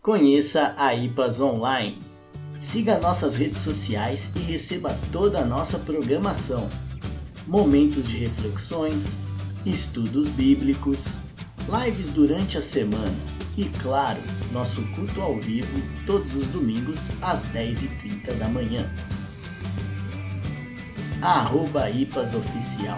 Conheça a IPAS Online. Siga nossas redes sociais e receba toda a nossa programação. Momentos de reflexões, estudos bíblicos, lives durante a semana e, claro, nosso culto ao vivo todos os domingos às 10h30 da manhã. @IPAS Oficial.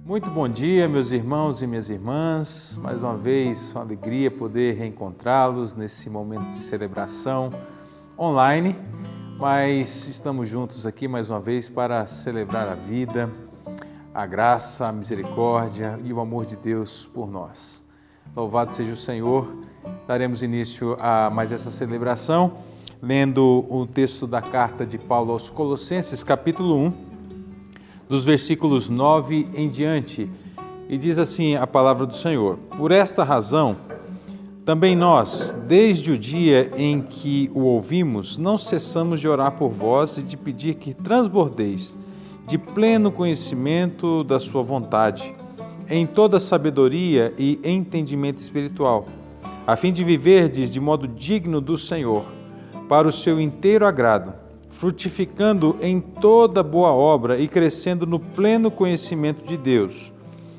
Muito bom dia, meus irmãos e minhas irmãs. Mais uma vez, uma alegria poder reencontrá-los nesse momento de celebração online, mas estamos juntos aqui mais uma vez para celebrar a vida, a graça, a misericórdia e o amor de Deus por nós. Louvado seja o Senhor. Daremos início a mais essa celebração, lendo o texto da carta de Paulo aos Colossenses, capítulo 1, dos versículos 9 em diante, e diz assim a palavra do Senhor: Por esta razão, também nós, desde o dia em que o ouvimos, não cessamos de orar por vós e de pedir que transbordeis de pleno conhecimento da sua vontade, em toda sabedoria e entendimento espiritual, a fim de viverdes de modo digno do Senhor, para o seu inteiro agrado, frutificando em toda boa obra e crescendo no pleno conhecimento de Deus,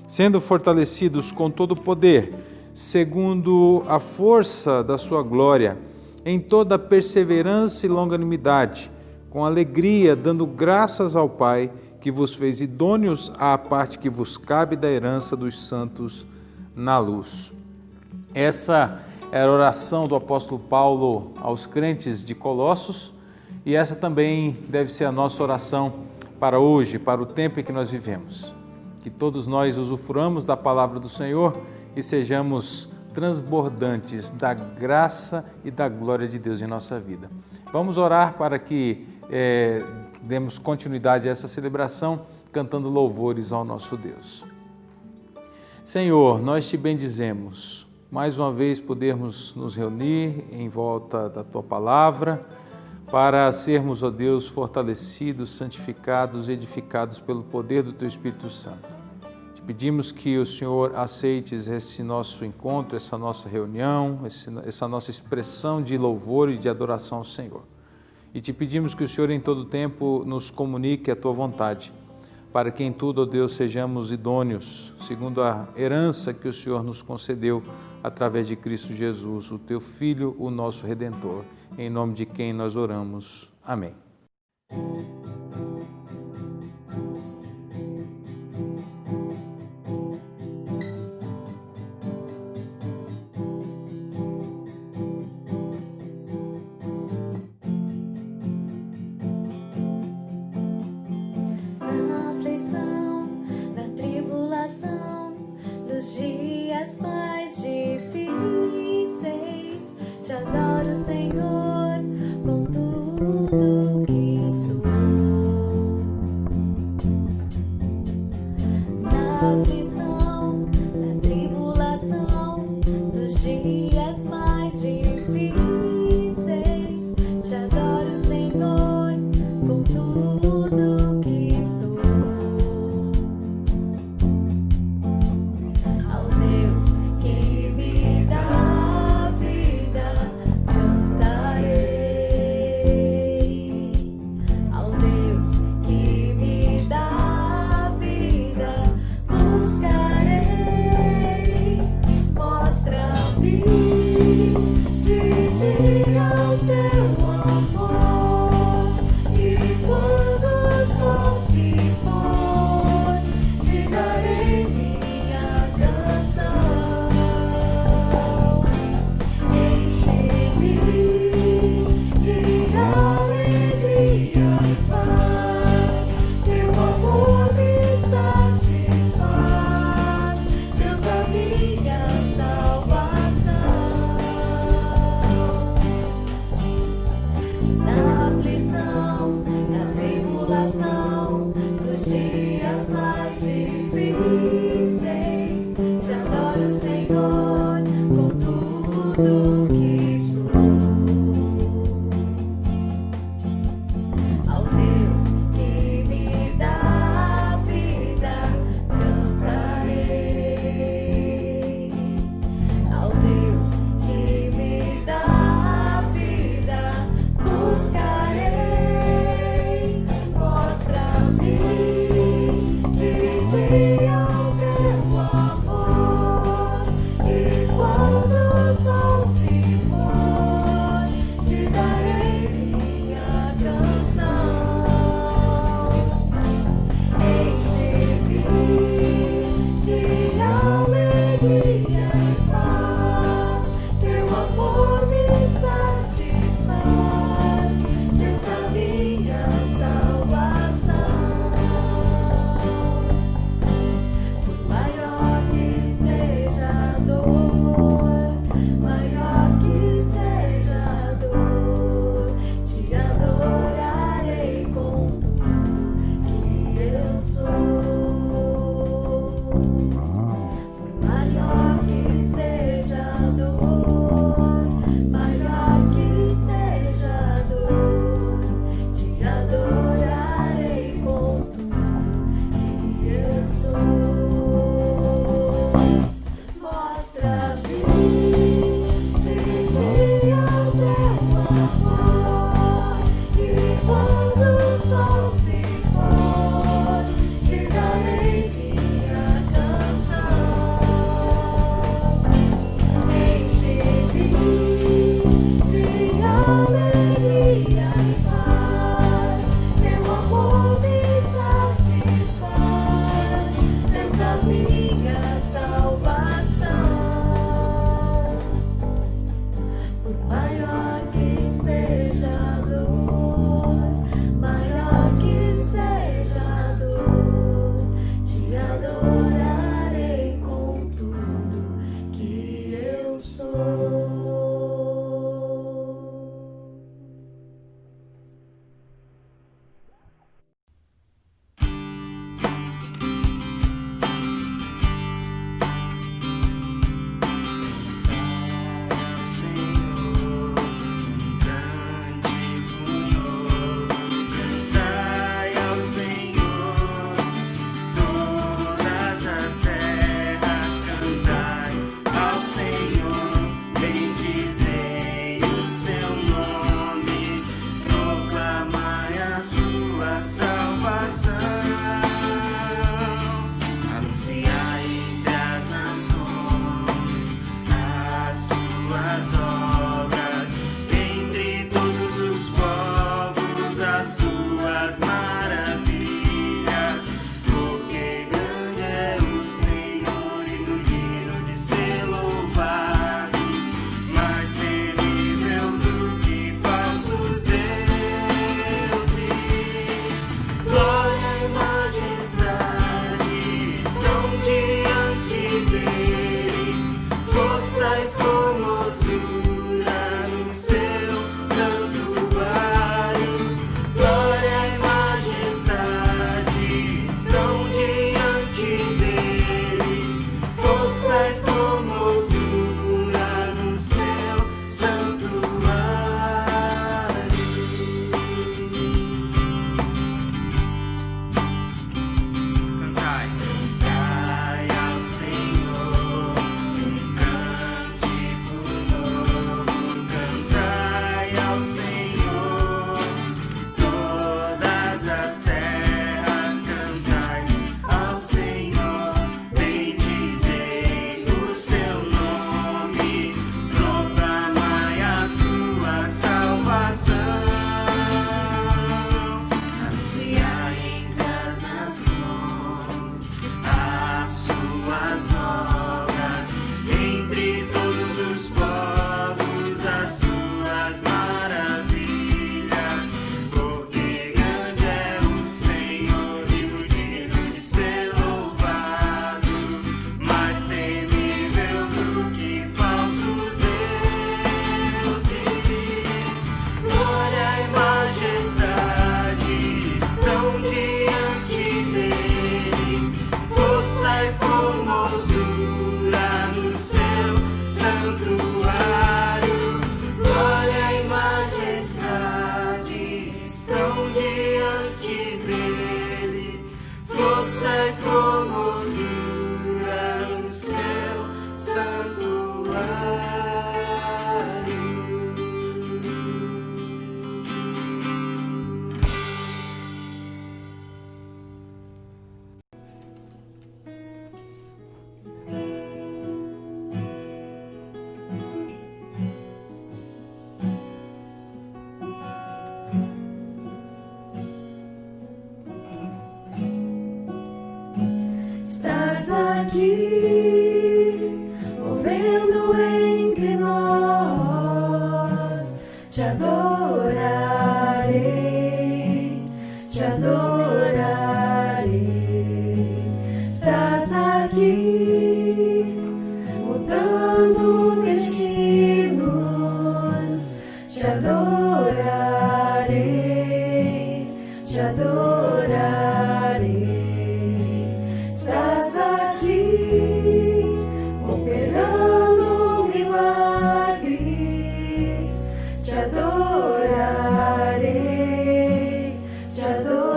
sendo fortalecidos com todo o poder, segundo a força da sua glória, em toda perseverança e longanimidade, com alegria, dando graças ao Pai, que vos fez idôneos à parte que vos cabe da herança dos santos na luz. Essa era a oração do apóstolo Paulo aos crentes de Colossos, e essa também deve ser a nossa oração para hoje, para o tempo em que nós vivemos. Que todos nós usufruamos da palavra do Senhor e sejamos transbordantes da graça e da glória de Deus em nossa vida. Vamos orar para que demos continuidade a essa celebração, cantando louvores ao nosso Deus. Senhor, nós te bendizemos, mais uma vez podermos nos reunir em volta da Tua Palavra, para sermos, ó Deus, fortalecidos, santificados, edificados pelo poder do Teu Espírito Santo. Te pedimos que o Senhor aceites esse nosso encontro, essa nossa reunião, essa nossa expressão de louvor e de adoração ao Senhor. E te pedimos que o Senhor em todo tempo nos comunique a Tua vontade, para que em tudo, ó Deus, sejamos idôneos, segundo a herança que o Senhor nos concedeu através de Cristo Jesus, o Teu Filho, o nosso Redentor, em nome de quem nós oramos. Amém. Na aflição, na tribulação, nos dias mais difíceis, te adoro, Senhor, com tudo que sou. Na aflição, na tribulação, nos dias mais difíceis, te adoro, Senhor, com tudo que sou. Ao Deus que me dá a vida, cantarei. Ao Deus que me dá a vida, buscarei. diante dele, força e formosura no seu santuário. Estás aqui, movendo entre nós. Te adorarei, te adorarei. Estás aqui, mudando destinos. Te adorarei, te adorarei. Estás aqui, operando milagres. Te adorarei, te adorarei.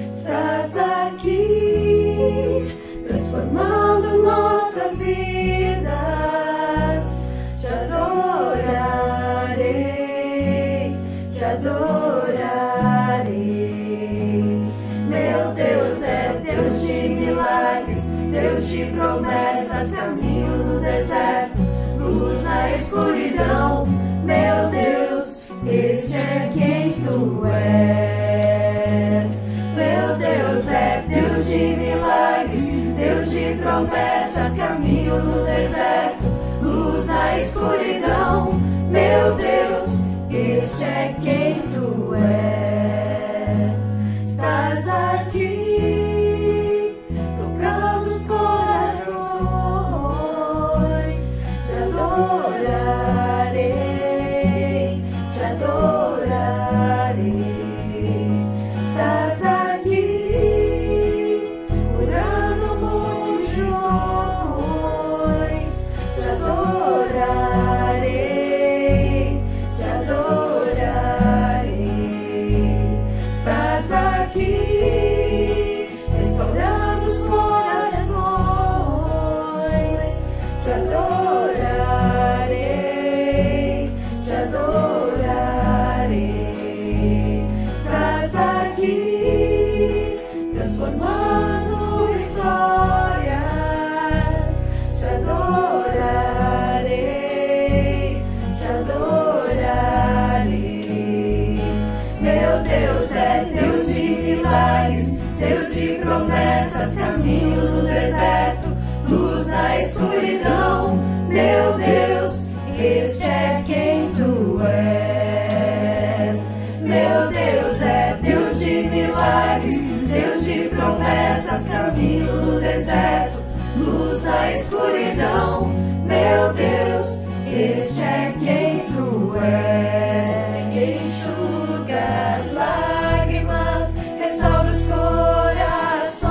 Estás aqui, transformando nossas vidas. Te adorarei, te adorarei. Meu Deus é Deus de milagres, Deus de promessas, caminho no deserto, luz na escuridão. Meu Deus, este é quem tu és. Meu Deus é Deus de milagres, Deus de promessas, caminho no deserto, luz na escuridão. Meu Deus, este é quem tu és. Estás aqui, tocando os corações. Te adorarei, te adorarei. Estás aqui, curando multidões. Te adorarei, te adorarei. Estás aqui, restaurando os corações. Te adorarei, te adorarei. Estás aqui, transformando histórias. Te adorarei, te adorarei. Meu Deus é Deus de milagres, Deus de promessas, caminho no deserto, luz na escuridão. Meu Deus, este é quem tu és. Meu Deus é Deus de milagres, Deus de promessas, caminho no deserto, luz na escuridão. Meu Deus, este é quem tu és. Enxuga as lágrimas, restaura os corações.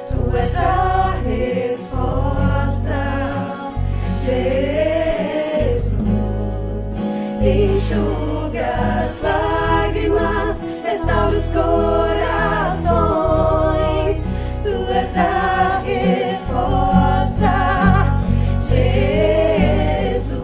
Tu és a resposta, Jesus. Enxuga as lágrimas, restaura os corações. Tu és a resposta, Jesus.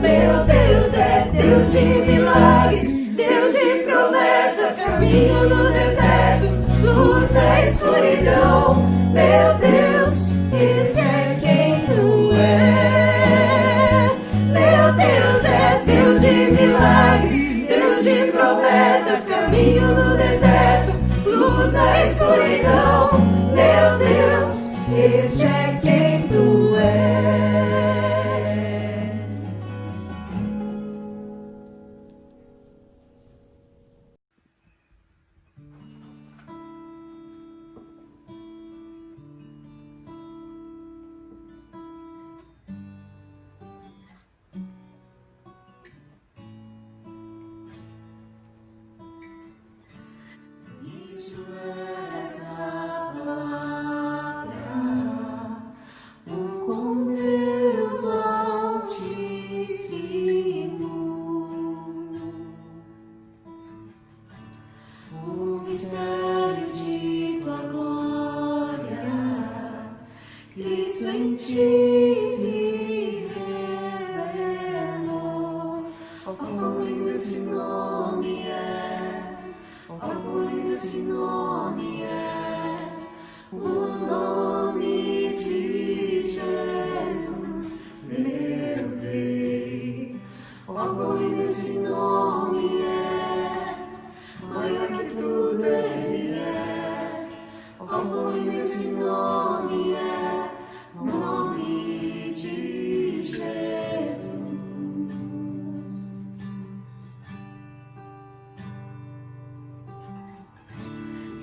Meu Deus é Deus de milagres, Deus de promessas, caminho no deserto, luz na escuridão. Meu Deus, este é quem tu és. Meu Deus é Deus de milagres, Deus de promessas, caminho no deserto, luz na escuridão. Meu Deus, este é quem tu és. esse nome é maior que tudo, Ele é. Oh, quão lindo esse nome é, o nome de Jesus.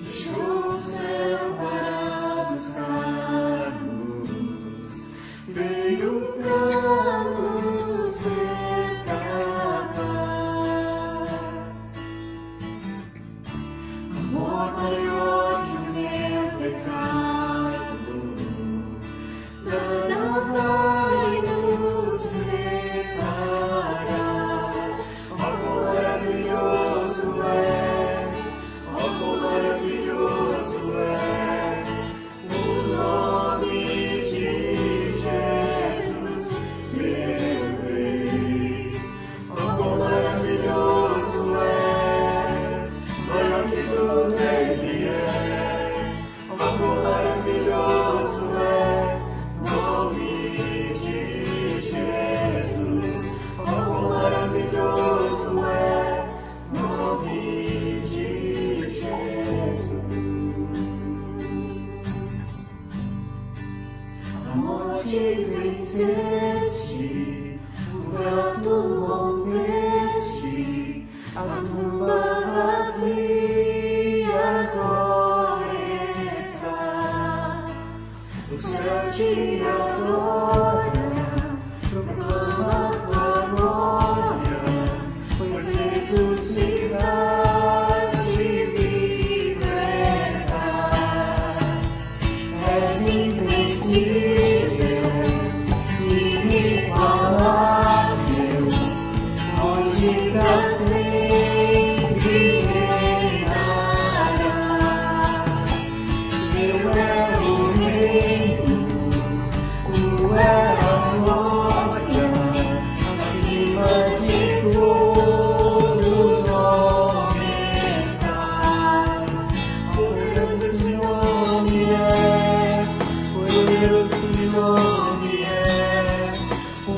Deixou o céu para buscar-nos, veio para nos resgatar. Amor maior que o meu pecado, nada vai nos separar. Oh, quão maravilhoso é, oh, quão maravilhoso é o nome de Jesus, meu Rei. Oh, quão maravilhoso é, maior que tudo Ele é. Oh, quão maravilhoso é o nome de Jesus. Oh, quão maravilhoso é o nome de Jesus. A morte venceste, o gato rompeste, a tumba vazia agora está. O céu te adora, proclama tua glória, pois ressuscitaste, vivo estás. És invencível, inigualável, hoje pra sempre reinarás. Teu é o reino, tua é a glória, acima de todo nome estás. Poderoso esse nome é, poderoso esse nome é, o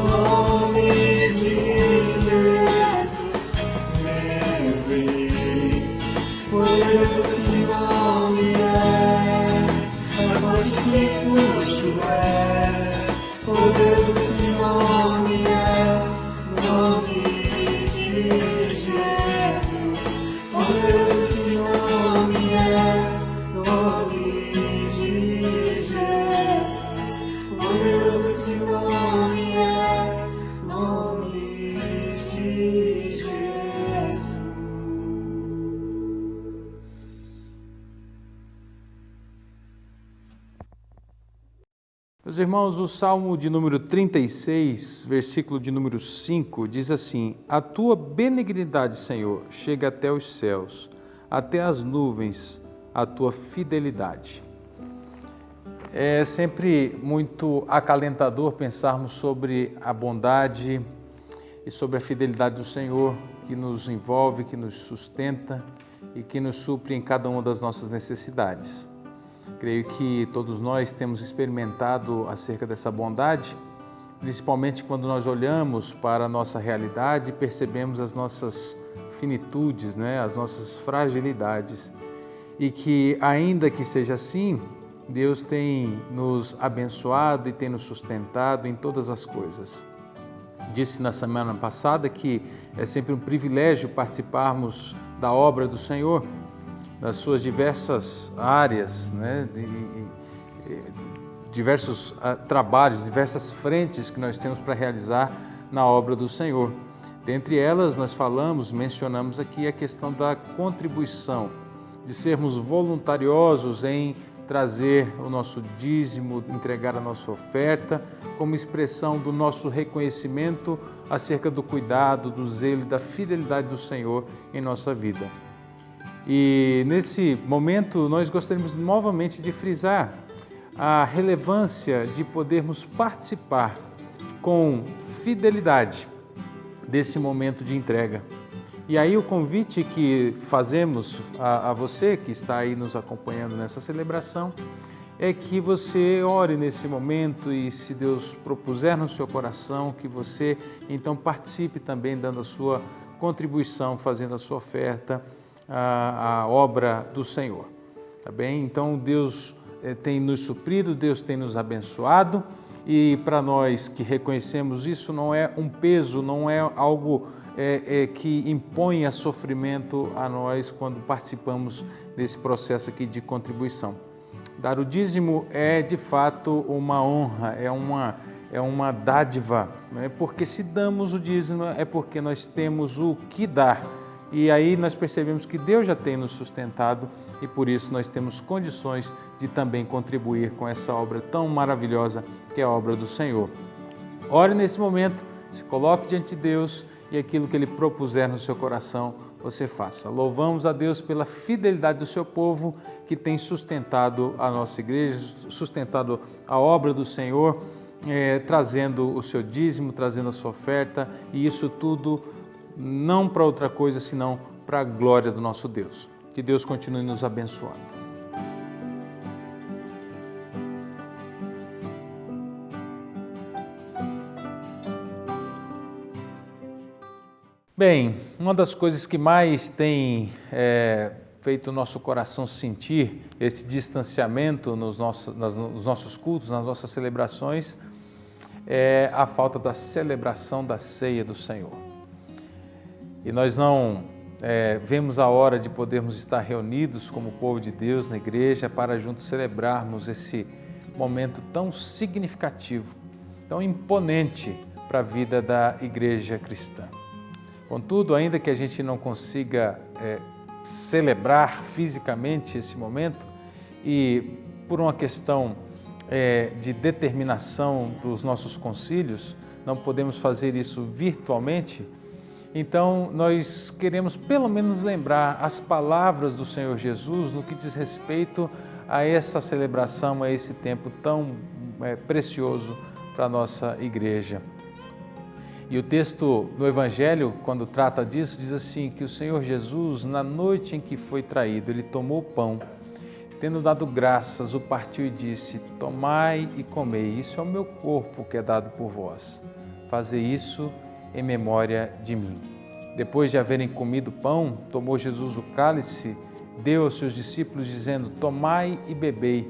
nome de Jesus, meu Rei. Poderoso esse nome é, mais forte que puxo é. Poderoso esse nome é, o nome de Jesus. Poderoso esse nome é, o nome de Jesus. Poderoso esse nome é, o nome de Jesus. Meus irmãos, o Salmo de número 36, versículo de número 5, diz assim: A tua benignidade, Senhor, chega até os céus, até as nuvens, a tua fidelidade. É sempre muito acalentador pensarmos sobre a bondade e sobre a fidelidade do Senhor, que nos envolve, que nos sustenta e que nos supre em cada uma das nossas necessidades. Creio que todos nós temos experimentado acerca dessa bondade, principalmente quando nós olhamos para a nossa realidade e percebemos as nossas finitudes, as nossas fragilidades. E que, ainda que seja assim, Deus tem nos abençoado e tem nos sustentado em todas as coisas. Disse na semana passada que é sempre um privilégio participarmos da obra do Senhor, das suas diversas áreas, diversos trabalhos, diversas frentes que nós temos para realizar na obra do Senhor. Dentre elas, nós mencionamos aqui a questão da contribuição, de sermos voluntariosos em trazer o nosso dízimo, entregar a nossa oferta, como expressão do nosso reconhecimento acerca do cuidado, do zelo e da fidelidade do Senhor em nossa vida. E nesse momento nós gostaríamos novamente de frisar a relevância de podermos participar com fidelidade desse momento de entrega. E aí o convite que fazemos a você que está aí nos acompanhando nessa celebração é que você ore nesse momento e, se Deus propuser no seu coração, que você então participe também dando a sua contribuição, fazendo a sua oferta à obra do Senhor. Tá bem? Então Deus tem nos suprido, Deus tem nos abençoado, e para nós que reconhecemos isso, não é um peso, não é algo que impõe sofrimento a nós quando participamos desse processo aqui de contribuição. Dar o dízimo é de fato uma honra, é uma dádiva, né? Porque se damos o dízimo é porque nós temos o que dar. E aí nós percebemos que Deus já tem nos sustentado e por isso nós temos condições de também contribuir com essa obra tão maravilhosa que é a obra do Senhor. Ore nesse momento, se coloque diante de Deus e aquilo que Ele propuser no seu coração, você faça. Louvamos a Deus pela fidelidade do seu povo que tem sustentado a nossa igreja, sustentado a obra do Senhor, trazendo o seu dízimo, trazendo a sua oferta, e isso tudo não para outra coisa, senão para a glória do nosso Deus. Que Deus continue nos abençoando. Bem, uma das coisas que mais tem feito o nosso coração sentir esse distanciamento nos nossos cultos, nas nossas celebrações, é a falta da celebração da ceia do Senhor. E nós não vemos a hora de podermos estar reunidos como povo de Deus na igreja para juntos celebrarmos esse momento tão significativo, tão imponente para a vida da igreja cristã. Contudo, ainda que a gente não consiga celebrar fisicamente esse momento e por uma questão de determinação dos nossos concílios, não podemos fazer isso virtualmente, então nós queremos pelo menos lembrar as palavras do Senhor Jesus no que diz respeito a essa celebração, a esse tempo tão precioso para a nossa igreja. E o texto do Evangelho, quando trata disso, diz assim, que o Senhor Jesus, na noite em que foi traído, Ele tomou o pão, tendo dado graças, o partiu e disse, tomai e comei, isso é o meu corpo que é dado por vós. Fazei isso em memória de mim. Depois de haverem comido o pão, tomou Jesus o cálice, deu aos seus discípulos, dizendo, tomai e bebei,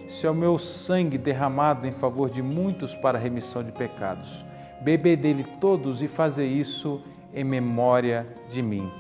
isso é o meu sangue derramado em favor de muitos para a remissão de pecados. Bebei dele todos e fazei isso em memória de mim.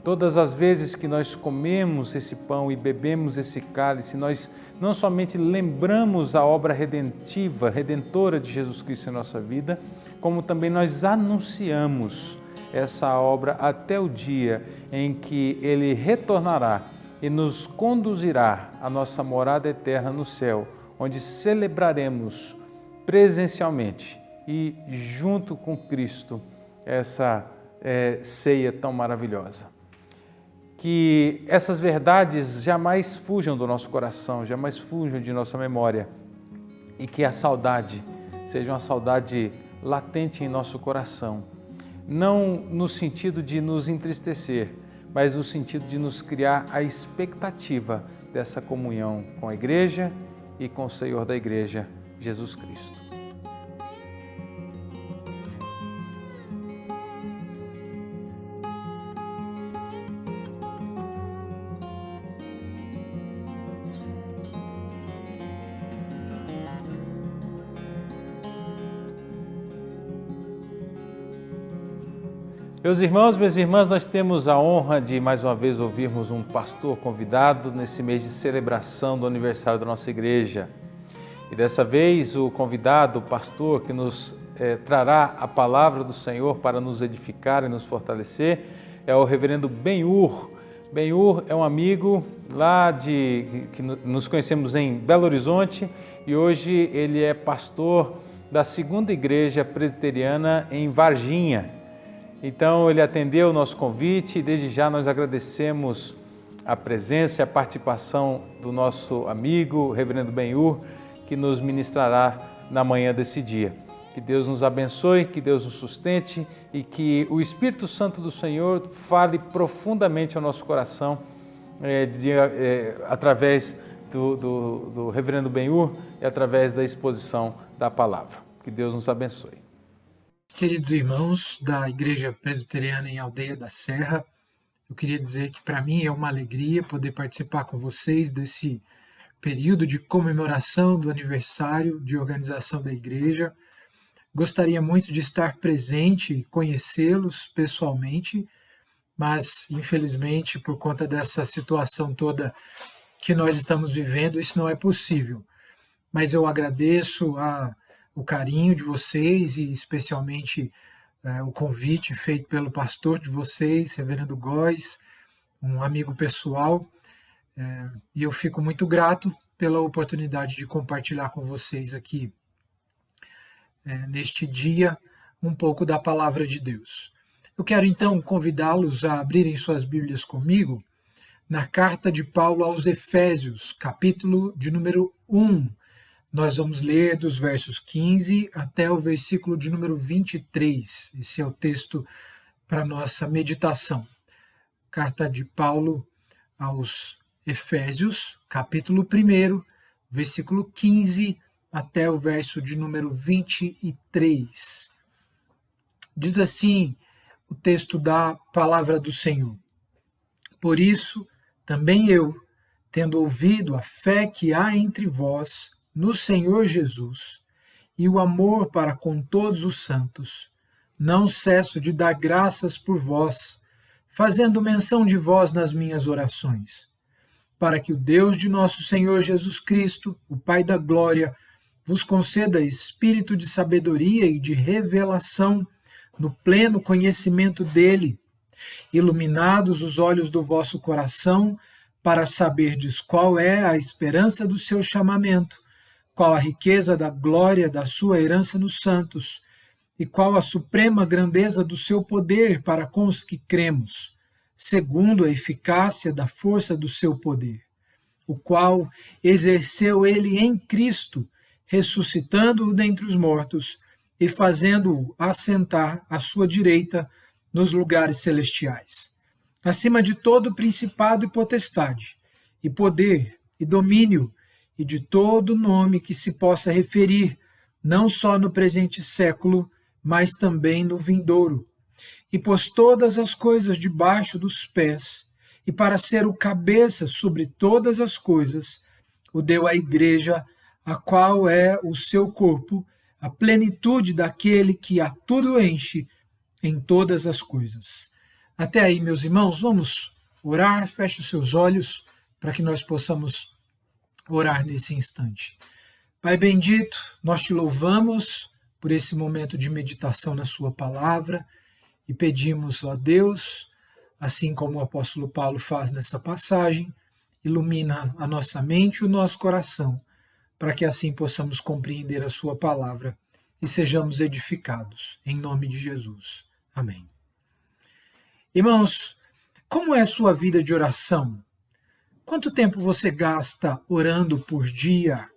Todas as vezes que nós comemos esse pão e bebemos esse cálice, nós não somente lembramos a obra redentora de Jesus Cristo em nossa vida, como também nós anunciamos essa obra até o dia em que Ele retornará e nos conduzirá à nossa morada eterna no céu, onde celebraremos presencialmente e junto com Cristo essa ceia tão maravilhosa. Que essas verdades jamais fujam do nosso coração, jamais fujam de nossa memória e que a saudade seja uma saudade latente em nosso coração, não no sentido de nos entristecer, mas no sentido de nos criar a expectativa dessa comunhão com a igreja e com o Senhor da igreja, Jesus Cristo. Meus irmãos, minhas irmãs, nós temos a honra de mais uma vez ouvirmos um pastor convidado nesse mês de celebração do aniversário da nossa igreja. E dessa vez o convidado, o pastor que nos trará a palavra do Senhor para nos edificar e nos fortalecer é o reverendo Ben-Hur. Ben-Hur é um amigo lá que nos conhecemos em Belo Horizonte e hoje ele é pastor da segunda igreja presbiteriana em Varginha. Então, ele atendeu o nosso convite e desde já nós agradecemos a presença e a participação do nosso amigo, o reverendo Ben-Hur, que nos ministrará na manhã desse dia. Que Deus nos abençoe, que Deus nos sustente e que o Espírito Santo do Senhor fale profundamente ao nosso coração através do reverendo Ben-Hur e através da exposição da palavra. Que Deus nos abençoe. Queridos irmãos da Igreja Presbiteriana em Aldeia da Serra, eu queria dizer que para mim é uma alegria poder participar com vocês desse período de comemoração do aniversário de organização da igreja. Gostaria muito de estar presente e conhecê-los pessoalmente, mas infelizmente por conta dessa situação toda que nós estamos vivendo, isso não é possível. Mas eu agradeço o carinho de vocês e especialmente o convite feito pelo pastor de vocês, reverendo Góes, um amigo pessoal, e eu fico muito grato pela oportunidade de compartilhar com vocês aqui, neste dia, um pouco da palavra de Deus. Eu quero então convidá-los a abrirem suas Bíblias comigo na carta de Paulo aos Efésios, capítulo de número 1. Nós vamos ler dos versos 15 até o versículo de número 23. Esse é o texto para nossa meditação. Carta de Paulo aos Efésios, capítulo 1, versículo 15 até o verso de número 23. Diz assim o texto da palavra do Senhor. Por isso, também eu, tendo ouvido a fé que há entre vós no Senhor Jesus e o amor para com todos os santos, não cesso de dar graças por vós, fazendo menção de vós nas minhas orações, para que o Deus de nosso Senhor Jesus Cristo, o Pai da glória, vos conceda espírito de sabedoria e de revelação no pleno conhecimento dele, iluminados os olhos do vosso coração, para saberdes qual é a esperança do seu chamamento, qual a riqueza da glória da sua herança nos santos, e qual a suprema grandeza do seu poder para com os que cremos, segundo a eficácia da força do seu poder, o qual exerceu ele em Cristo, ressuscitando-o dentre os mortos e fazendo-o assentar à sua direita nos lugares celestiais, acima de todo principado e potestade, e poder, e domínio, e de todo nome que se possa referir, não só no presente século, mas também no vindouro. E pôs todas as coisas debaixo dos pés, e para ser o cabeça sobre todas as coisas, o deu à igreja, a qual é o seu corpo, a plenitude daquele que a tudo enche em todas as coisas. Até aí, meus irmãos, vamos orar, feche os seus olhos, para que nós possamos orar nesse instante. Pai bendito, nós te louvamos por esse momento de meditação na sua palavra e pedimos, ó Deus, assim como o apóstolo Paulo faz nessa passagem, ilumina a nossa mente e o nosso coração, para que assim possamos compreender a sua palavra e sejamos edificados, em nome de Jesus. Amém. Irmãos, como é a sua vida de oração? Quanto tempo você gasta orando por dia?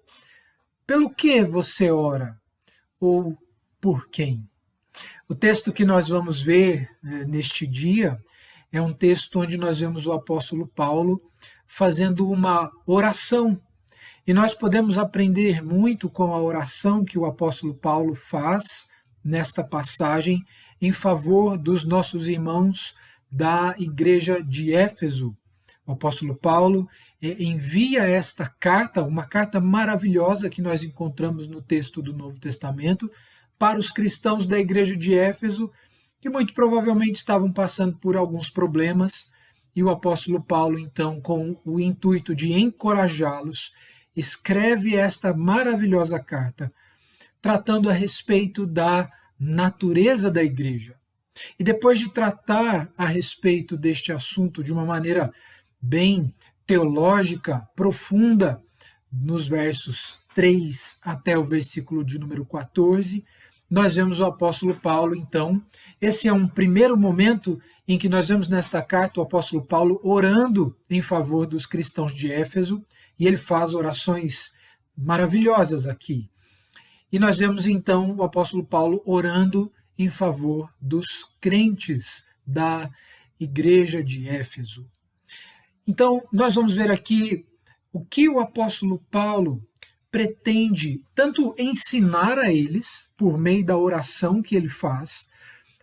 Pelo que você ora? Ou por quem? O texto que nós vamos ver neste dia é um texto onde nós vemos o apóstolo Paulo fazendo uma oração. E nós podemos aprender muito com a oração que o apóstolo Paulo faz nesta passagem em favor dos nossos irmãos da igreja de Éfeso. O apóstolo Paulo envia esta carta, uma carta maravilhosa que nós encontramos no texto do Novo Testamento, para os cristãos da igreja de Éfeso, que muito provavelmente estavam passando por alguns problemas, e o apóstolo Paulo, então, com o intuito de encorajá-los, escreve esta maravilhosa carta, tratando a respeito da natureza da igreja. E depois de tratar a respeito deste assunto de uma maneira bem teológica, profunda, nos versos 3 até o versículo de número 14, nós vemos o apóstolo Paulo, então, esse é um primeiro momento em que nós vemos nesta carta o apóstolo Paulo orando em favor dos cristãos de Éfeso, e ele faz orações maravilhosas aqui. E nós vemos, então, o apóstolo Paulo orando em favor dos crentes da igreja de Éfeso. Então, nós vamos ver aqui o que o apóstolo Paulo pretende tanto ensinar a eles, por meio da oração que ele faz,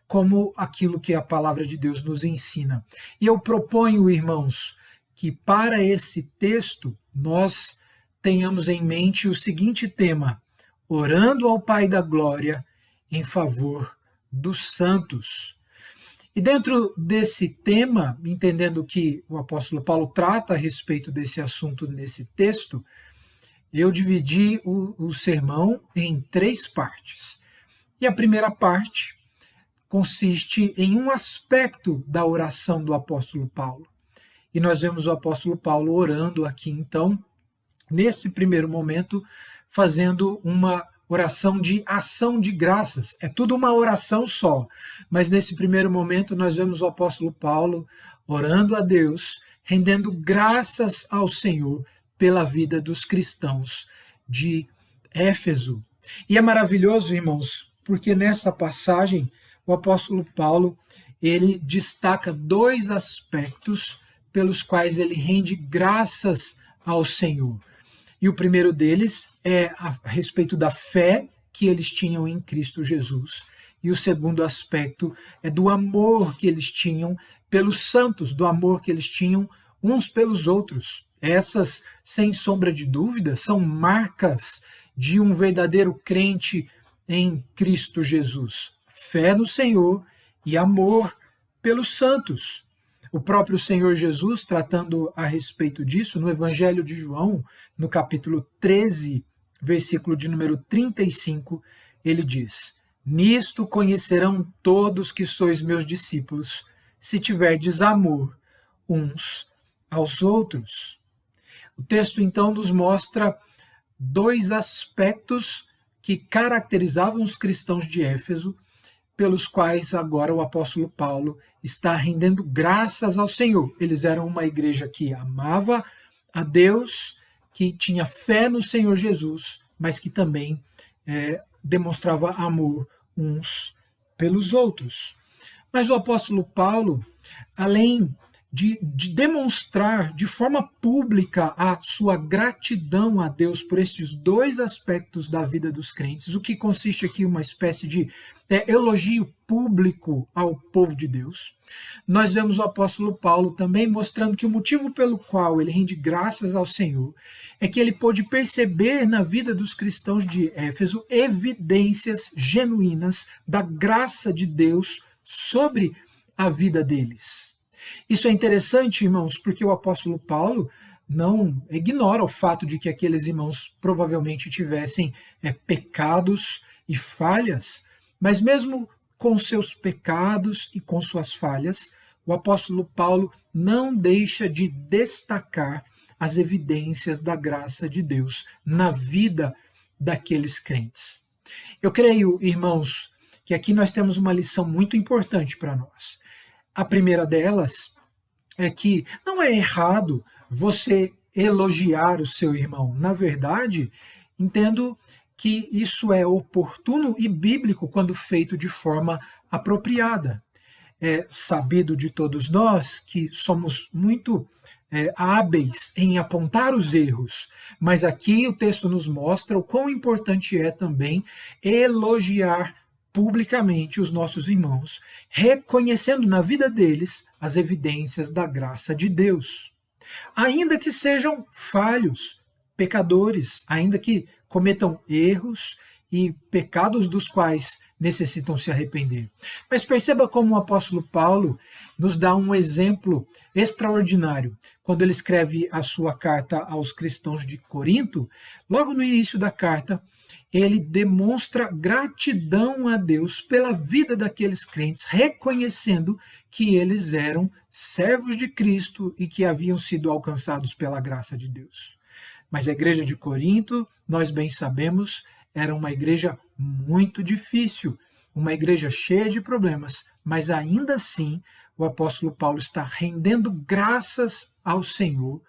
como aquilo que a palavra de Deus nos ensina. E eu proponho, irmãos, que para esse texto nós tenhamos em mente o seguinte tema: orando ao Pai da Glória em favor dos santos. E dentro desse tema, entendendo que o apóstolo Paulo trata a respeito desse assunto nesse texto, eu dividi o sermão em 3 partes. E a primeira parte consiste em um aspecto da oração do apóstolo Paulo. E nós vemos o apóstolo Paulo orando aqui, então, nesse primeiro momento, fazendo uma oração de ação de graças. É tudo uma oração só, mas nesse primeiro momento nós vemos o apóstolo Paulo orando a Deus, rendendo graças ao Senhor pela vida dos cristãos de Éfeso. E é maravilhoso, irmãos, porque nessa passagem o apóstolo Paulo, ele destaca 2 aspectos pelos quais ele rende graças ao Senhor. E o primeiro deles é a respeito da fé que eles tinham em Cristo Jesus. E o segundo aspecto é do amor que eles tinham pelos santos, do amor que eles tinham uns pelos outros. Essas, sem sombra de dúvida, são marcas de um verdadeiro crente em Cristo Jesus. Fé no Senhor e amor pelos santos. O próprio Senhor Jesus, tratando a respeito disso, no Evangelho de João, no capítulo 13, versículo de número 35, ele diz: nisto conhecerão todos que sois meus discípulos, se tiverdes amor uns aos outros. O texto, então, nos mostra 2 aspectos que caracterizavam os cristãos de Éfeso, pelos quais agora o apóstolo Paulo está rendendo graças ao Senhor. Eles eram uma igreja que amava a Deus, que tinha fé no Senhor Jesus, mas que também demonstrava amor uns pelos outros. Mas o apóstolo Paulo, além de demonstrar de forma pública a sua gratidão a Deus por estes 2 aspectos da vida dos crentes, o que consiste aqui em uma espécie de elogio público ao povo de Deus, nós vemos o apóstolo Paulo também mostrando que o motivo pelo qual ele rende graças ao Senhor é que ele pôde perceber na vida dos cristãos de Éfeso evidências genuínas da graça de Deus sobre a vida deles. Isso é interessante, irmãos, porque o apóstolo Paulo não ignora o fato de que aqueles irmãos provavelmente tivessem pecados e falhas, mas mesmo com seus pecados e com suas falhas, o apóstolo Paulo não deixa de destacar as evidências da graça de Deus na vida daqueles crentes. Eu creio, irmãos, que aqui nós temos uma lição muito importante para nós. A primeira delas é que não é errado você elogiar o seu irmão. Na verdade, entendo que isso é oportuno e bíblico quando feito de forma apropriada. É sabido de todos nós que somos muito hábeis em apontar os erros, mas aqui o texto nos mostra o quão importante é também elogiar publicamente os nossos irmãos, reconhecendo na vida deles as evidências da graça de Deus. Ainda que sejam falhos, pecadores, ainda que cometam erros e pecados dos quais necessitam se arrepender. Mas perceba como o apóstolo Paulo nos dá um exemplo extraordinário. Quando ele escreve a sua carta aos cristãos de Corinto, logo no início da carta, ele demonstra gratidão a Deus pela vida daqueles crentes, reconhecendo que eles eram servos de Cristo e que haviam sido alcançados pela graça de Deus. Mas a igreja de Corinto, nós bem sabemos, era uma igreja muito difícil, uma igreja cheia de problemas, mas ainda assim o apóstolo Paulo está rendendo graças ao Senhor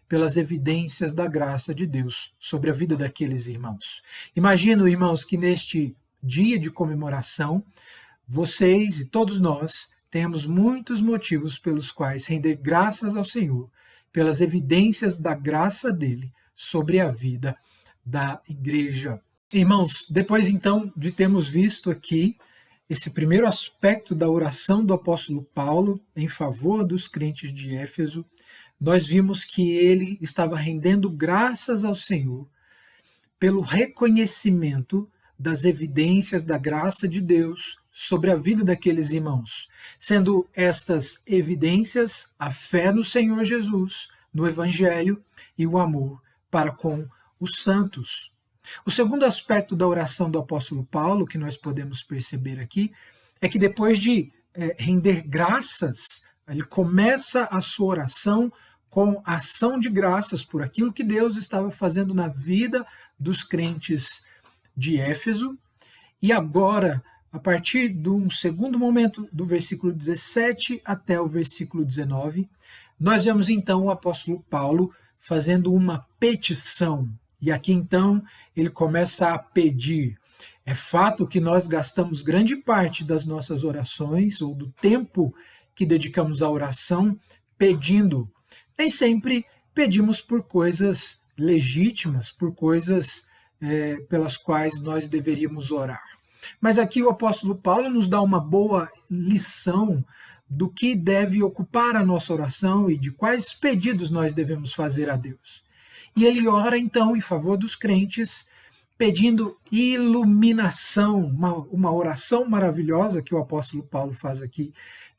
pelas evidências da graça de Deus sobre a vida daqueles irmãos. Imagino, irmãos, que neste dia de comemoração, vocês e todos nós temos muitos motivos pelos quais render graças ao Senhor pelas evidências da graça dele sobre a vida da igreja. Irmãos, depois então de termos visto aqui esse primeiro aspecto da oração do apóstolo Paulo em favor dos crentes de Éfeso, nós vimos que ele estava rendendo graças ao Senhor pelo reconhecimento das evidências da graça de Deus sobre a vida daqueles irmãos, sendo estas evidências a fé no Senhor Jesus, no Evangelho e o amor para com os santos. O segundo aspecto da oração do apóstolo Paulo, que nós podemos perceber aqui, é que depois de render graças, ele começa a sua oração com ação de graças por aquilo que Deus estava fazendo na vida dos crentes de Éfeso. E agora, a partir de um segundo momento, do versículo 17 até o versículo 19, nós vemos então o apóstolo Paulo fazendo uma petição. E aqui então ele começa a pedir. É fato que nós gastamos grande parte das nossas orações, ou do tempo que dedicamos à oração, pedindo. Nem sempre pedimos por coisas legítimas, por coisas pelas quais nós deveríamos orar. Mas aqui o apóstolo Paulo nos dá uma boa lição do que deve ocupar a nossa oração e de quais pedidos nós devemos fazer a Deus. E ele ora então em favor dos crentes, pedindo iluminação, uma oração maravilhosa que o apóstolo Paulo faz aqui,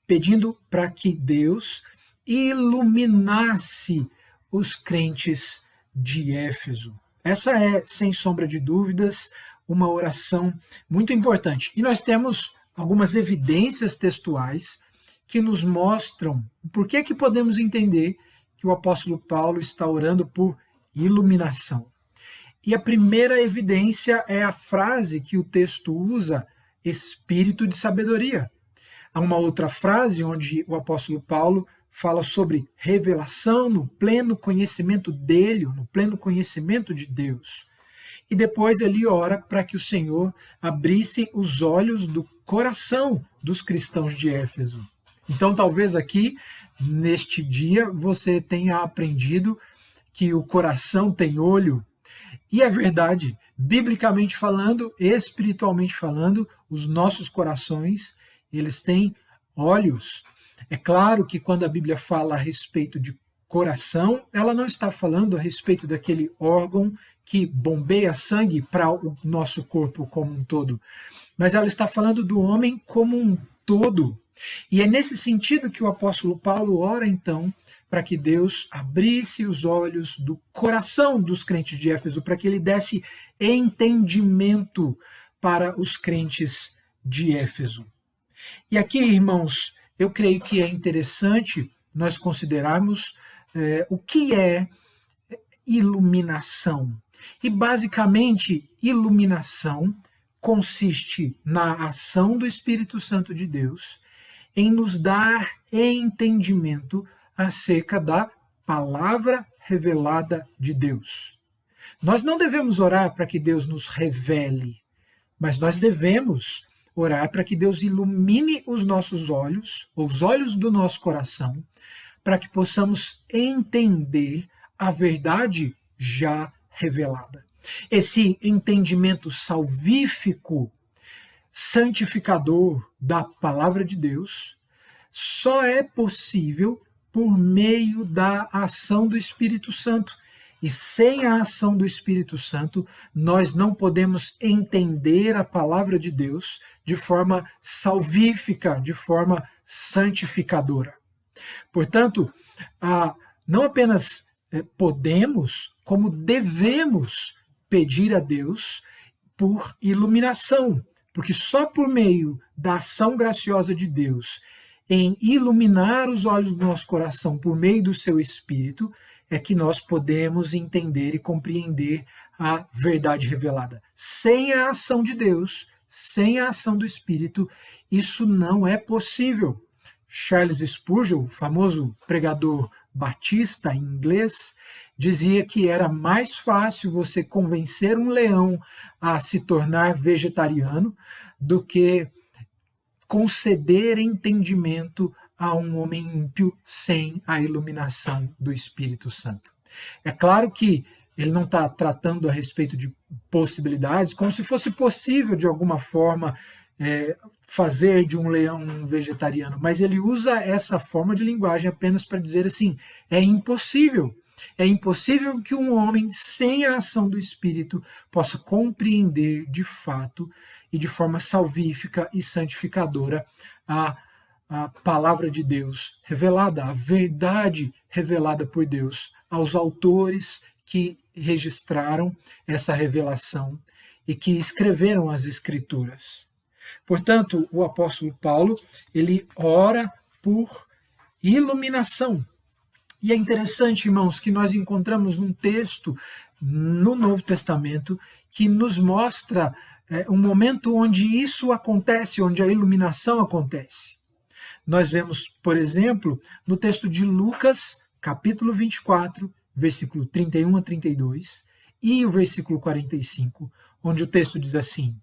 pedindo para que Deus iluminasse os crentes de Éfeso. Essa é, sem sombra de dúvidas, uma oração muito importante. E nós temos algumas evidências textuais que nos mostram por que podemos entender que o apóstolo Paulo está orando por iluminação. E a primeira evidência é a frase que o texto usa, espírito de sabedoria. Há uma outra frase onde o apóstolo Paulo fala sobre revelação no pleno conhecimento dele, no pleno conhecimento de Deus. E depois ele ora para que o Senhor abrisse os olhos do coração dos cristãos de Éfeso. Então, talvez aqui, neste dia, você tenha aprendido que o coração tem olho. E é verdade, biblicamente falando, espiritualmente falando, os nossos corações, eles têm olhos. É claro que quando a Bíblia fala a respeito de coração, ela não está falando a respeito daquele órgão que bombeia sangue para o nosso corpo como um todo, mas ela está falando do homem como um todo. E é nesse sentido que o apóstolo Paulo ora, então, para que Deus abrisse os olhos do coração dos crentes de Éfeso, para que ele desse entendimento para os crentes de Éfeso. E aqui, irmãos, eu creio que é interessante nós considerarmos o que é iluminação. E, basicamente, iluminação consiste na ação do Espírito Santo de Deus em nos dar entendimento acerca da palavra revelada de Deus. Nós não devemos orar para que Deus nos revele, mas nós devemos orar para que Deus ilumine os nossos olhos, ou os olhos do nosso coração, para que possamos entender a verdade já revelada. Esse entendimento salvífico, santificador da palavra de Deus, só é possível por meio da ação do Espírito Santo. E sem a ação do Espírito Santo, nós não podemos entender a palavra de Deus de forma salvífica, de forma santificadora. Portanto, não apenas podemos, como devemos pedir a Deus por iluminação, porque só por meio da ação graciosa de Deus em iluminar os olhos do nosso coração por meio do seu Espírito é que nós podemos entender e compreender a verdade revelada. Sem a ação de Deus, sem a ação do Espírito, isso não é possível. Charles Spurgeon, o famoso pregador batista em inglês, dizia que era mais fácil você convencer um leão a se tornar vegetariano do que conceder entendimento a um homem ímpio sem a iluminação do Espírito Santo. É claro que ele não está tratando a respeito de possibilidades, como se fosse possível, de alguma forma, fazer de um leão um vegetariano, mas ele usa essa forma de linguagem apenas para dizer assim, é impossível. É impossível que um homem sem a ação do Espírito possa compreender de fato e de forma salvífica e santificadora a palavra de Deus revelada, a verdade revelada por Deus aos autores que registraram essa revelação e que escreveram as Escrituras. Portanto, o apóstolo Paulo, ele ora por iluminação. E é interessante, irmãos, que nós encontramos um texto no Novo Testamento que nos mostra um momento onde isso acontece, onde a iluminação acontece. Nós vemos, por exemplo, no texto de Lucas, capítulo 24, versículo 31 a 32, e o versículo 45, onde o texto diz assim: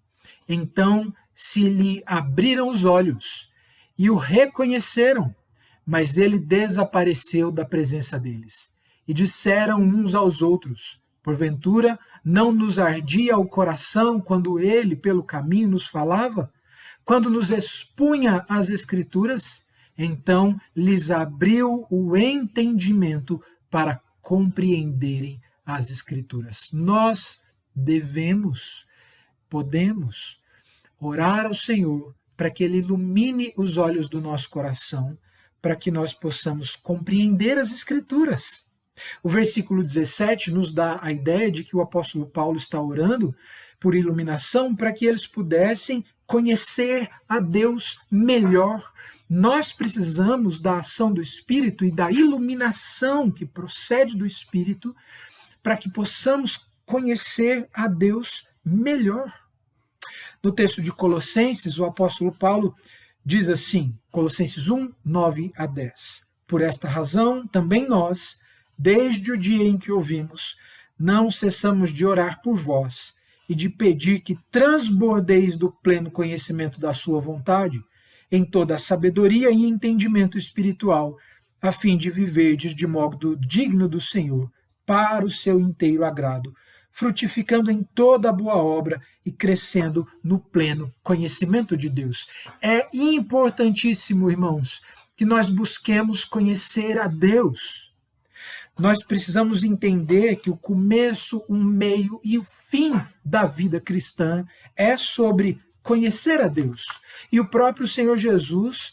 Então se lhe abriram os olhos e o reconheceram, mas ele desapareceu da presença deles. E disseram uns aos outros: Porventura não nos ardia o coração quando ele pelo caminho nos falava? Quando nos expunha as Escrituras? Então lhes abriu o entendimento para compreenderem as Escrituras. Nós podemos orar ao Senhor para que Ele ilumine os olhos do nosso coração, para que nós possamos compreender as Escrituras. O versículo 17 nos dá a ideia de que o apóstolo Paulo está orando por iluminação para que eles pudessem conhecer a Deus melhor. Nós precisamos da ação do Espírito e da iluminação que procede do Espírito para que possamos conhecer a Deus melhor. No texto de Colossenses, o apóstolo Paulo diz assim, Colossenses 1, 9 a 10. Por esta razão, também nós, desde o dia em que ouvimos, não cessamos de orar por vós e de pedir que transbordeis do pleno conhecimento da sua vontade, em toda a sabedoria e entendimento espiritual, a fim de viverdes de modo digno do Senhor, para o seu inteiro agrado, frutificando em toda a boa obra e crescendo no pleno conhecimento de Deus. É importantíssimo, irmãos, que nós busquemos conhecer a Deus. Nós precisamos entender que o começo, o meio e o fim da vida cristã é sobre conhecer a Deus. E o próprio Senhor Jesus,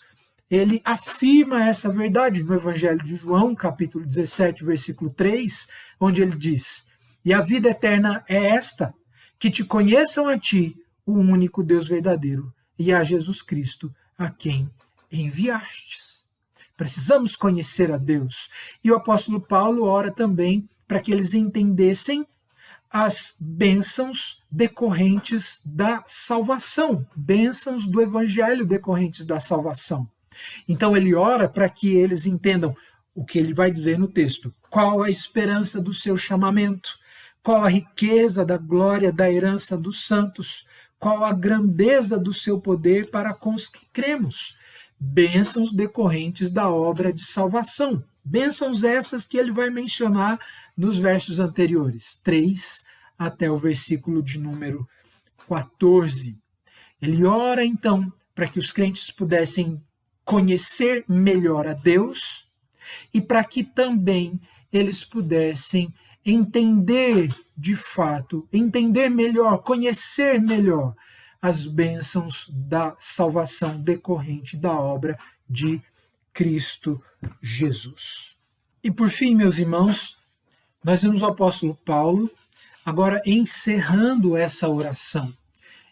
ele afirma essa verdade no Evangelho de João, capítulo 17, versículo 3, onde ele diz: E a vida eterna é esta, que te conheçam a ti, o único Deus verdadeiro, e a Jesus Cristo, a quem enviastes. Precisamos conhecer a Deus. E o apóstolo Paulo ora também para que eles entendessem as bênçãos decorrentes da salvação, bênçãos do Evangelho decorrentes da salvação. Então ele ora para que eles entendam o que ele vai dizer no texto, qual a esperança do seu chamamento, qual a riqueza da glória da herança dos santos, qual a grandeza do seu poder para com os que cremos. Bênçãos decorrentes da obra de salvação. Bênçãos essas que ele vai mencionar nos versos anteriores, 3 até o versículo de número 14. Ele ora, então, para que os crentes pudessem conhecer melhor a Deus e para que também eles pudessem entender de fato, entender melhor, conhecer melhor as bênçãos da salvação decorrente da obra de Cristo Jesus. E por fim, meus irmãos, nós vemos o apóstolo Paulo agora encerrando essa oração.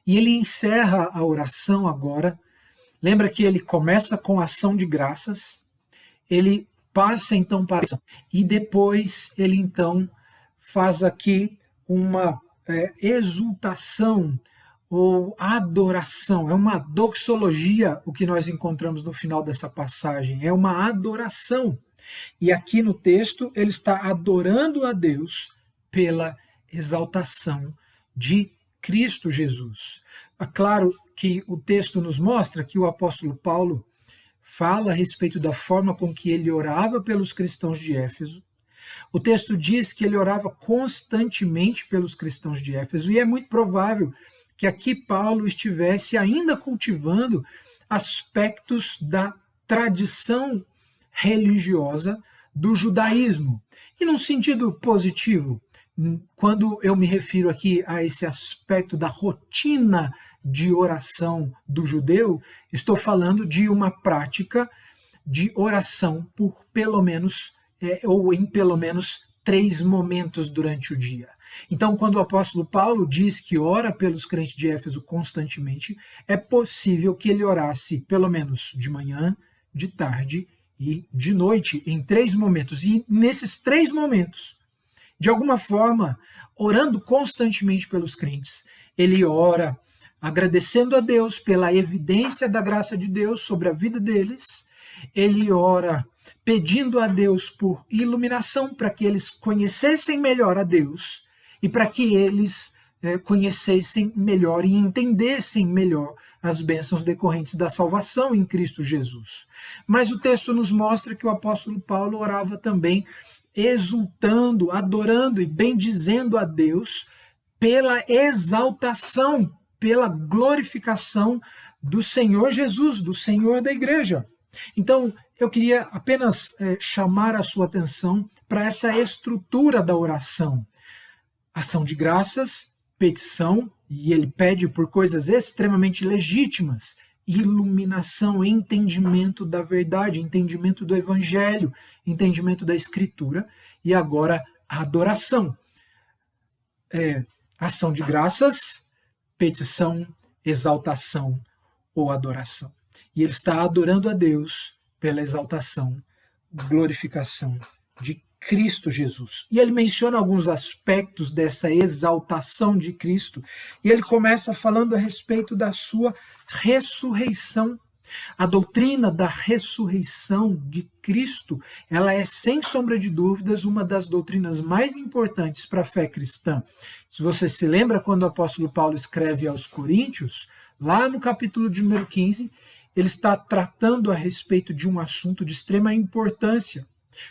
E ele encerra a oração agora. Lembra que ele começa com ação de graças, ele passa então para a oração, e depois ele então faz aqui uma exultação ou adoração. É uma doxologia o que nós encontramos no final dessa passagem. É uma adoração. E aqui no texto ele está adorando a Deus pela exaltação de Cristo Jesus. É claro que o texto nos mostra que o apóstolo Paulo fala a respeito da forma com que ele orava pelos cristãos de Éfeso. O texto diz que ele orava constantemente pelos cristãos de Éfeso, e é muito provável que aqui Paulo estivesse ainda cultivando aspectos da tradição religiosa do judaísmo. E num sentido positivo, quando eu me refiro aqui a esse aspecto da rotina de oração do judeu, estou falando de uma prática de oração por pelo menos, ou em pelo menos 3 momentos durante o dia. Então, quando o apóstolo Paulo diz que ora pelos crentes de Éfeso constantemente, é possível que ele orasse pelo menos de manhã, de tarde e de noite, em 3 momentos. E nesses 3 momentos, de alguma forma, orando constantemente pelos crentes, ele ora agradecendo a Deus pela evidência da graça de Deus sobre a vida deles, ele ora pedindo a Deus por iluminação para que eles conhecessem melhor a Deus e para que eles conhecessem melhor e entendessem melhor as bênçãos decorrentes da salvação em Cristo Jesus. Mas o texto nos mostra que o apóstolo Paulo orava também exultando, adorando e bendizendo a Deus pela exaltação, pela glorificação do Senhor Jesus, do Senhor da igreja. Então, eu queria apenas chamar a sua atenção para essa estrutura da oração. Ação de graças, petição, e ele pede por coisas extremamente legítimas, iluminação, entendimento da verdade, entendimento do evangelho, entendimento da escritura, e agora a adoração. Ação de graças, petição, exaltação ou adoração. E ele está adorando a Deus pela exaltação, glorificação de Cristo Jesus. E ele menciona alguns aspectos dessa exaltação de Cristo, e ele começa falando a respeito da sua ressurreição. A doutrina da ressurreição de Cristo, ela é, sem sombra de dúvidas, uma das doutrinas mais importantes para a fé cristã. Se você se lembra, quando o apóstolo Paulo escreve aos Coríntios, lá no capítulo de número 15, ele está tratando a respeito de um assunto de extrema importância,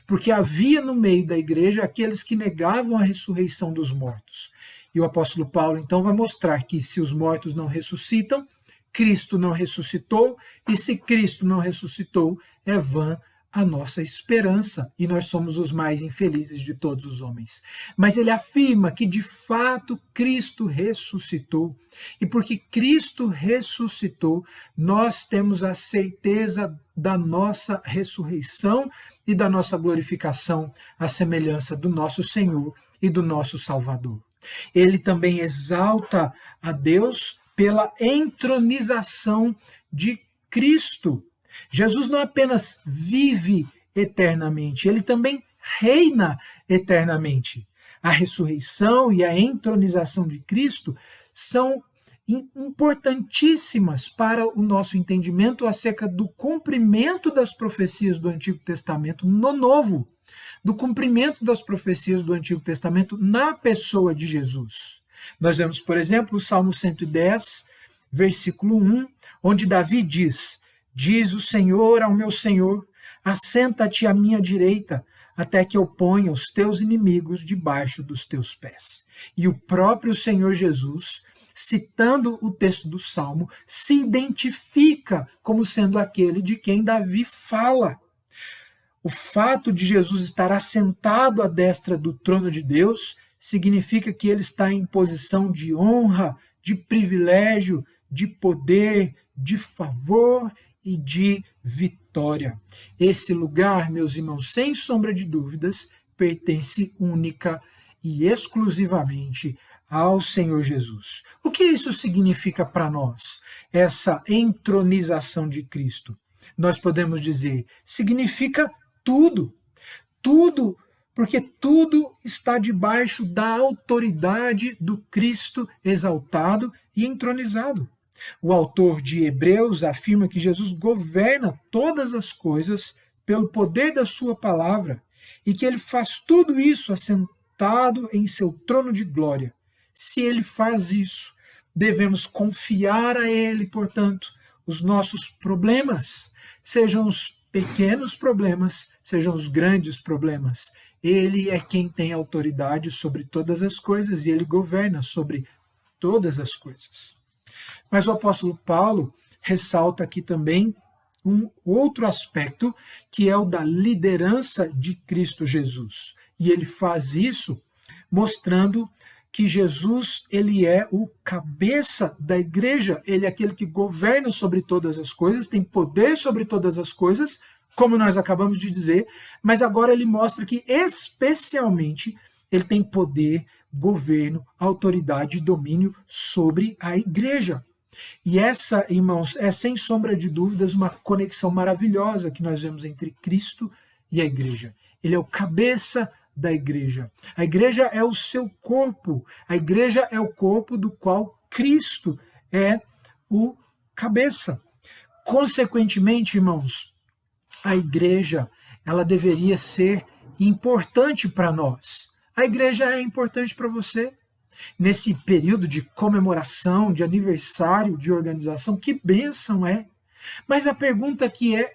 porque havia no meio da igreja aqueles que negavam a ressurreição dos mortos. E o apóstolo Paulo, então, vai mostrar que se os mortos não ressuscitam, Cristo não ressuscitou, e se Cristo não ressuscitou, é vã a nossa esperança, e nós somos os mais infelizes de todos os homens. Mas ele afirma que, de fato, Cristo ressuscitou, e porque Cristo ressuscitou, nós temos a certeza da nossa ressurreição e da nossa glorificação, à semelhança do nosso Senhor e do nosso Salvador. Ele também exalta a Deus pela entronização de Cristo. Jesus não apenas vive eternamente, ele também reina eternamente. A ressurreição e a entronização de Cristo são importantíssimas para o nosso entendimento acerca do cumprimento das profecias do Antigo Testamento no Novo, do cumprimento das profecias do Antigo Testamento na pessoa de Jesus. Nós vemos, por exemplo, o Salmo 110, versículo 1, onde Davi diz: diz o Senhor ao meu Senhor, assenta-te à minha direita, até que eu ponha os teus inimigos debaixo dos teus pés. E o próprio Senhor Jesus, citando o texto do Salmo, se identifica como sendo aquele de quem Davi fala. O fato de Jesus estar assentado à destra do trono de Deus significa que ele está em posição de honra, de privilégio, de poder, de favor e de vitória. Esse lugar, meus irmãos, sem sombra de dúvidas, pertence única e exclusivamente ao Senhor Jesus. O que isso significa para nós? Essa entronização de Cristo. Nós podemos dizer, significa tudo. Tudo, porque tudo está debaixo da autoridade do Cristo exaltado e entronizado. O autor de Hebreus afirma que Jesus governa todas as coisas pelo poder da sua palavra e que ele faz tudo isso assentado em seu trono de glória. Se ele faz isso, devemos confiar a ele, portanto, os nossos problemas. Sejam os pequenos problemas, sejam os grandes problemas, ele é quem tem autoridade sobre todas as coisas e ele governa sobre todas as coisas. Mas o apóstolo Paulo ressalta aqui também um outro aspecto, que é o da liderança de Cristo Jesus. E ele faz isso mostrando que Jesus, ele é o cabeça da igreja, ele é aquele que governa sobre todas as coisas, tem poder sobre todas as coisas, como nós acabamos de dizer, mas agora ele mostra que especialmente ele tem poder, governo, autoridade e domínio sobre a igreja. E essa, irmãos, é sem sombra de dúvidas uma conexão maravilhosa que nós vemos entre Cristo e a igreja. Ele é o cabeça da igreja. A igreja é o seu corpo. A igreja é o corpo do qual Cristo é o cabeça. Consequentemente, irmãos, a igreja, ela deveria ser importante para nós. A igreja é importante para você. Nesse período de comemoração, de aniversário, de organização, que bênção é! Mas a pergunta que é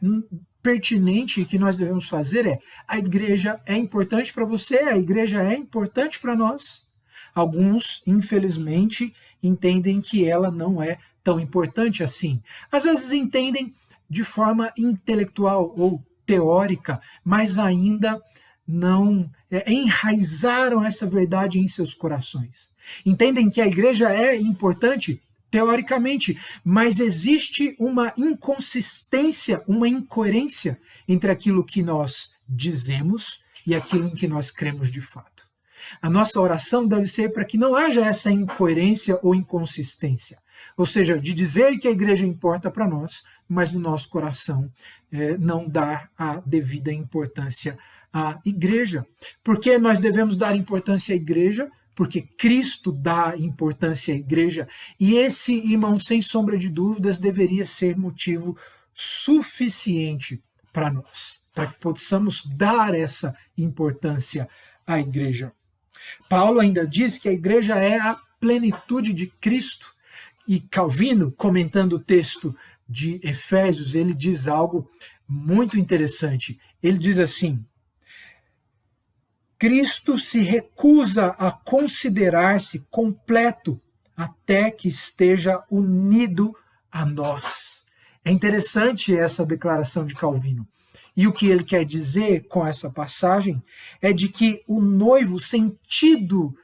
pertinente e que nós devemos fazer é: a igreja é importante para você? A igreja é importante para nós? Alguns, infelizmente, entendem que ela não é tão importante assim. Às vezes entendem de forma intelectual ou teórica, mas ainda não enraizaram essa verdade em seus corações. Entendem que a igreja é importante, teoricamente, mas existe uma inconsistência, uma incoerência entre aquilo que nós dizemos e aquilo em que nós cremos de fato. A nossa oração deve ser para que não haja essa incoerência ou inconsistência. Ou seja, de dizer que a igreja importa para nós, mas no nosso coração não dar a devida importância à igreja. Por que nós devemos dar importância à igreja? Porque Cristo dá importância à igreja. E esse, irmão, sem sombra de dúvidas, deveria ser motivo suficiente para nós, para que possamos dar essa importância à igreja. Paulo ainda diz que a igreja é a plenitude de Cristo. E Calvino, comentando o texto de Efésios, ele diz algo muito interessante. Ele diz assim: Cristo se recusa a considerar-se completo até que esteja unido a nós. É interessante essa declaração de Calvino. E o que ele quer dizer com essa passagem é de que o noivo, o sentido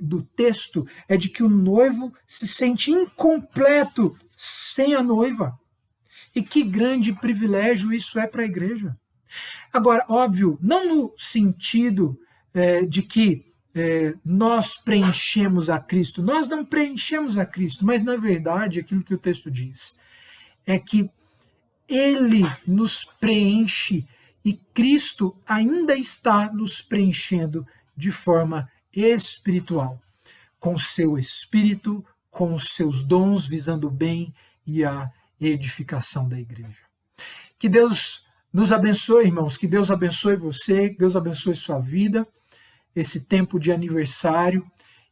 do texto, é de que o noivo se sente incompleto sem a noiva. E que grande privilégio isso é para a igreja. Agora, óbvio, não no sentido de que nós preenchemos a Cristo. Nós não preenchemos a Cristo, mas na verdade aquilo que o texto diz é que ele nos preenche e Cristo ainda está nos preenchendo de forma espiritual, com seu espírito, com os seus dons, visando o bem e a edificação da igreja. Que Deus nos abençoe, irmãos, que Deus abençoe você, que Deus abençoe sua vida, esse tempo de aniversário,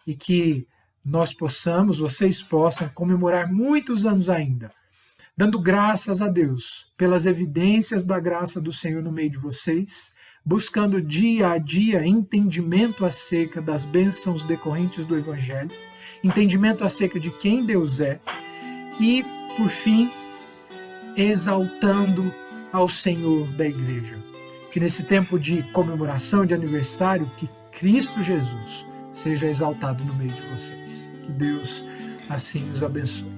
e que nós possamos, vocês possam comemorar muitos anos ainda, dando graças a Deus pelas evidências da graça do Senhor no meio de vocês, buscando dia a dia entendimento acerca das bênçãos decorrentes do Evangelho, entendimento acerca de quem Deus é e, por fim, exaltando ao Senhor da igreja. Que nesse tempo de comemoração, de aniversário, que Cristo Jesus seja exaltado no meio de vocês. Que Deus assim os abençoe.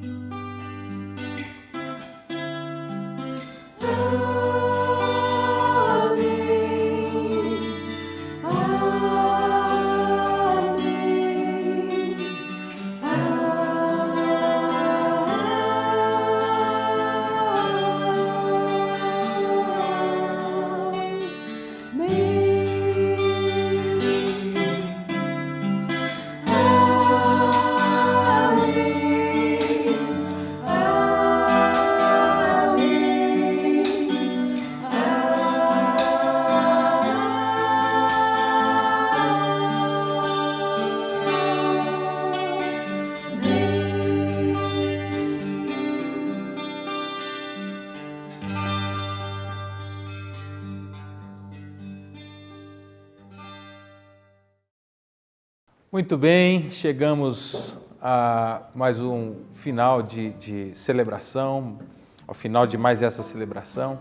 Muito bem, chegamos a mais um final de celebração, ao final de mais essa celebração,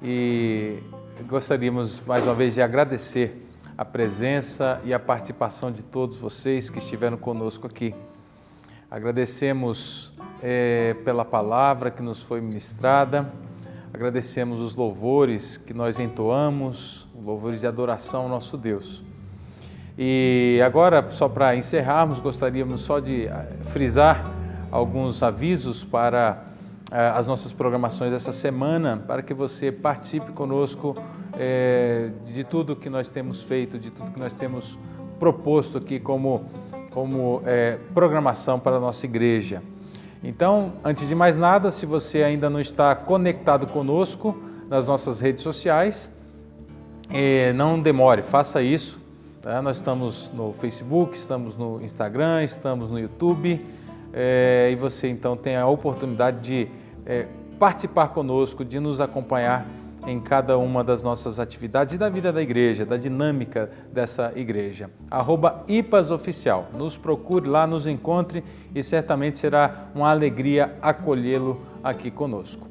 e gostaríamos mais uma vez de agradecer a presença e a participação de todos vocês que estiveram conosco aqui. Agradecemos pela palavra que nos foi ministrada, agradecemos os louvores que nós entoamos, louvores de adoração ao nosso Deus. E agora, só para encerrarmos, gostaríamos só de frisar alguns avisos para as nossas programações essa semana, para que você participe conosco de tudo que nós temos feito, de tudo que nós temos proposto aqui como programação para a nossa igreja. Então, antes de mais nada, se você ainda não está conectado conosco nas nossas redes sociais, não demore, faça isso. Tá? Nós estamos no Facebook, estamos no Instagram, estamos no YouTube, e você então tem a oportunidade de participar conosco, de nos acompanhar em cada uma das nossas atividades e da vida da igreja, da dinâmica dessa igreja. @IPASOficial. Nos procure lá, nos encontre e certamente será uma alegria acolhê-lo aqui conosco.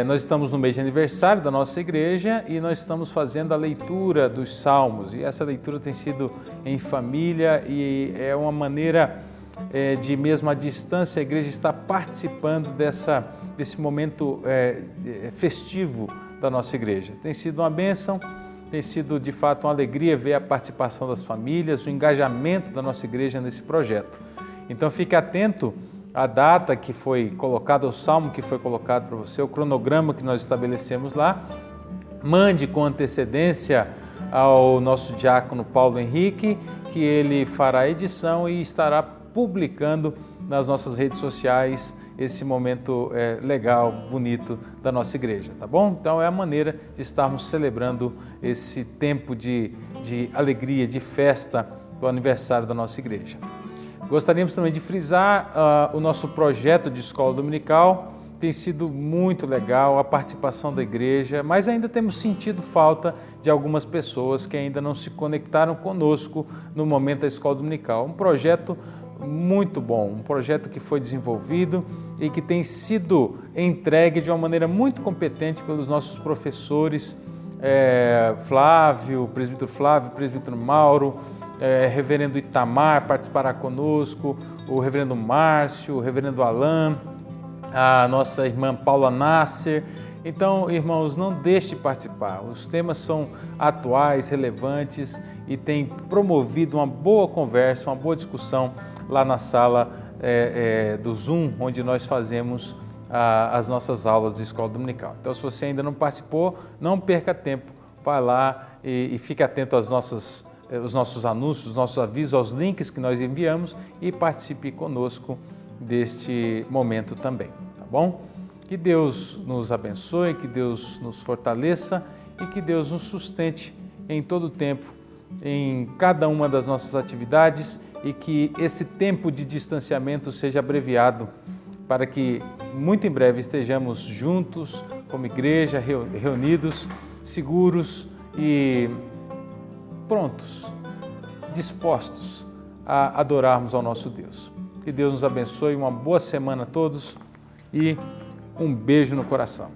Nós estamos no mês de aniversário da nossa igreja e nós estamos fazendo a leitura dos Salmos, e essa leitura tem sido em família e é uma maneira de mesmo à distância a igreja está participando desse momento festivo da nossa igreja. Tem sido uma bênção, tem sido de fato uma alegria ver a participação das famílias, o engajamento da nossa igreja nesse projeto. Então fique atento à data que foi colocada, o salmo que foi colocado para você, o cronograma que nós estabelecemos lá. Mande com antecedência ao nosso diácono Paulo Henrique, que ele fará a edição e estará publicando nas nossas redes sociais esse momento legal, bonito da nossa igreja, tá bom? Então é a maneira de estarmos celebrando esse tempo de alegria, de festa do aniversário da nossa igreja. Gostaríamos também de frisar o nosso projeto de escola dominical. Tem sido muito legal a participação da igreja, mas ainda temos sentido falta de algumas pessoas que ainda não se conectaram conosco no momento da escola dominical. Um projeto muito bom, um projeto que foi desenvolvido e que tem sido entregue de uma maneira muito competente pelos nossos professores, Flávio, presbítero Mauro, reverendo Itamar participará conosco, o reverendo Márcio, o reverendo Alain, a nossa irmã Paula Nasser. Então, irmãos, não deixe de participar. Os temas são atuais, relevantes e têm promovido uma boa conversa, uma boa discussão lá na sala do Zoom, onde nós fazemos as nossas aulas de escola dominical. Então, se você ainda não participou, não perca tempo, vá lá e fique atento aos nossos anúncios, os nossos avisos, aos links que nós enviamos e participe conosco deste momento também, tá bom? Que Deus nos abençoe, que Deus nos fortaleça e que Deus nos sustente em todo o tempo, em cada uma das nossas atividades, e que esse tempo de distanciamento seja abreviado para que muito em breve estejamos juntos como igreja, reunidos, seguros e prontos, dispostos a adorarmos ao nosso Deus. Que Deus nos abençoe, uma boa semana a todos e um beijo no coração.